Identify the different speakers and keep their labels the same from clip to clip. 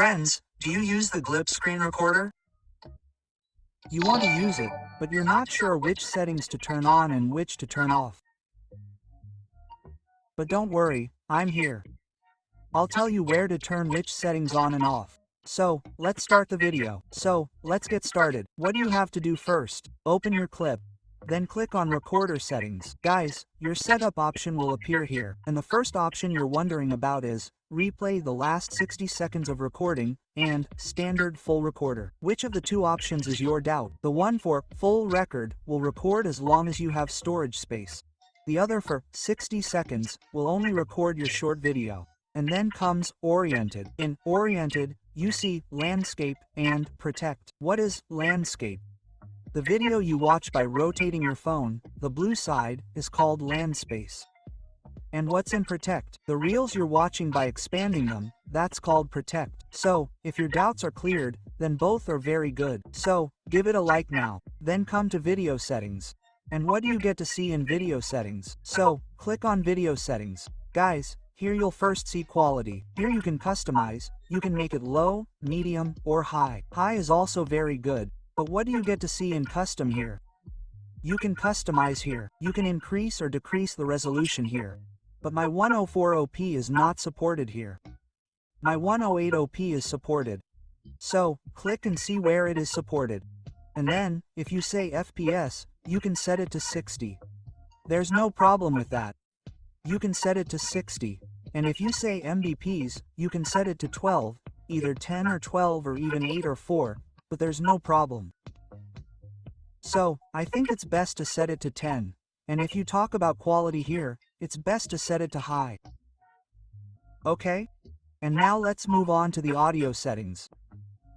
Speaker 1: Friends, do you use the Glip screen recorder?
Speaker 2: You want to use it, but you're not sure which settings to turn on and which to turn off. But don't worry, I'm here. I'll tell you where to turn which settings on and off. So, let's start the video. Let's get started. What do you have to do first? Open your clip. Then click on Recorder Settings. Guys, your setup option will appear here, and the first option you're wondering about is replay the last 60 seconds of recording and standard full recorder. Which of the two options is your doubt? The one for full record will record as long as you have storage space. The other for 60 seconds will only record your short video. And then comes oriented. In oriented, you see landscape and protect. What is landscape? The video you watch by rotating your phone, the blue side, is called land space. And what's in protect? The reels you're watching by expanding them, that's called protect. So, if your doubts are cleared, then both are very good. So, give it a like now. Then come to video settings. And what do you get to see in video settings? So, click on video settings. Guys, here you'll first see quality. Here you can customize. You can make it low, medium, or high. High is also very good. But what do you get to see in custom here? You can customize here. You can increase or decrease the resolution here. But my 104p is not supported here. My 108p is supported. So, click and see where it is supported. And then, if you say FPS, you can set it to 60. There's no problem with that. You can set it to 60. And if you say MBPs, you can set it to 12, either 10 or 12 or even 8 or 4. But there's no problem. So, I think it's best to set it to 10. And if you talk about quality here, it's best to set it to high. Okay? And now let's move on to the audio settings.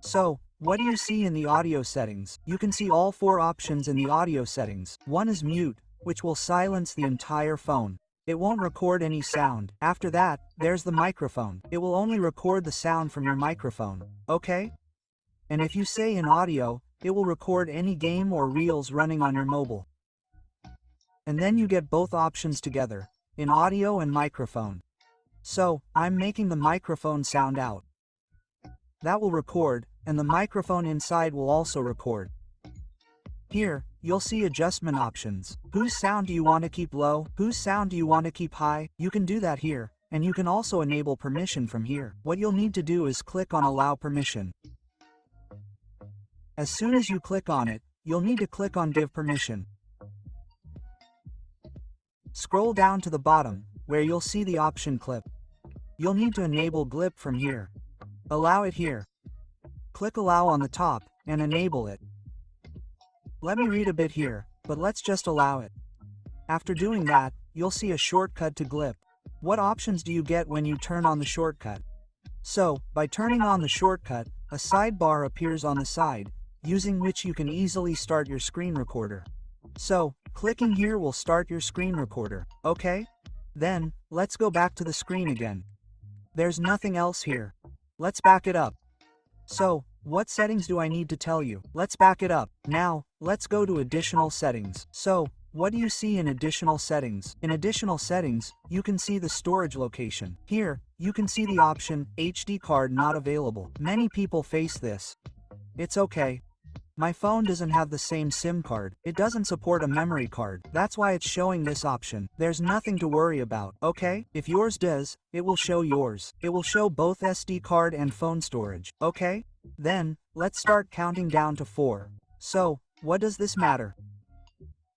Speaker 2: So, what do you see in the audio settings? You can see all four options in the audio settings. One is mute, which will silence the entire phone. It won't record any sound. After that, there's the microphone. It will only record the sound from your microphone. Okay? And if you say in audio, it will record any game or reels running on your mobile. And then you get both options together, in audio and microphone. So, I'm making the microphone sound out. That will record, and the microphone inside will also record. Here, you'll see adjustment options. Whose sound do you want to keep low? Whose sound do you want to keep high? You can do that here, and you can also enable permission from here. What you'll need to do is click on Allow Permission. As soon as you click on it, you'll need to click on Give Permission. Scroll down to the bottom, where you'll see the option Clip. You'll need to enable Glip from here. Allow it here. Click Allow on the top, and enable it. Let me read a bit here, but let's just allow it. After doing that, you'll see a shortcut to Glip. What options do you get when you turn on the shortcut? So, by turning on the shortcut, a sidebar appears on the side, using which you can easily start your screen recorder. So, clicking here will start your screen recorder, okay? Then, let's go back to the screen again. There's nothing else here. Let's back it up. So, what settings do I need to tell you? Let's back it up. Now, let's go to additional settings. So, what do you see in additional settings? In additional settings, you can see the storage location. Here, you can see the option, HD card not available. Many people face this. It's okay. My phone doesn't have the same SIM card. It doesn't support a memory card. That's why it's showing this option. There's nothing to worry about, okay? If yours does, it will show yours. It will show both SD card and phone storage, okay? Then, let's start counting down to 4. So, what does this matter?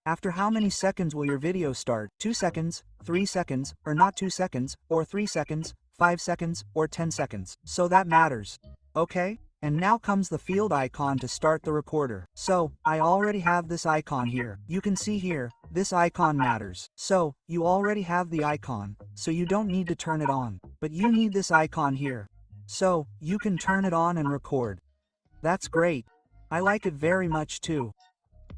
Speaker 2: After how many seconds will your video start? 2 seconds, 3 seconds, or not 2 seconds, or 3 seconds, 5 seconds, or 10 seconds. So that matters. Okay? And now comes the field icon to start the recorder. So, I already have this icon here. You can see here, this icon matters. So, you already have the icon, so you don't need to turn it on. But you need this icon here. So, you can turn it on and record. That's great. I like it very much too.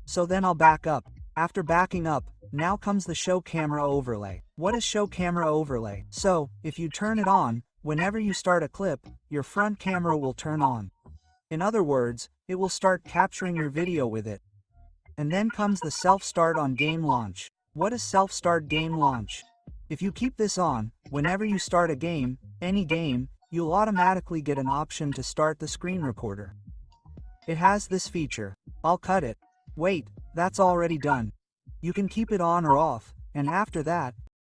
Speaker 2: So then I'll back up. After backing up, now comes the Show Camera Overlay. What is Show Camera Overlay? So, if you turn it on, whenever you start a clip, your front camera will turn on. In other words, it will start capturing your video with it. And then comes the Self-Start on Game Launch. What is Self-Start Game Launch? If you keep this on, whenever you start a game, any game, you'll automatically get an option to start the screen recorder. It has this feature. I'll cut it. Wait, that's already done. You can keep it on or off, and after that,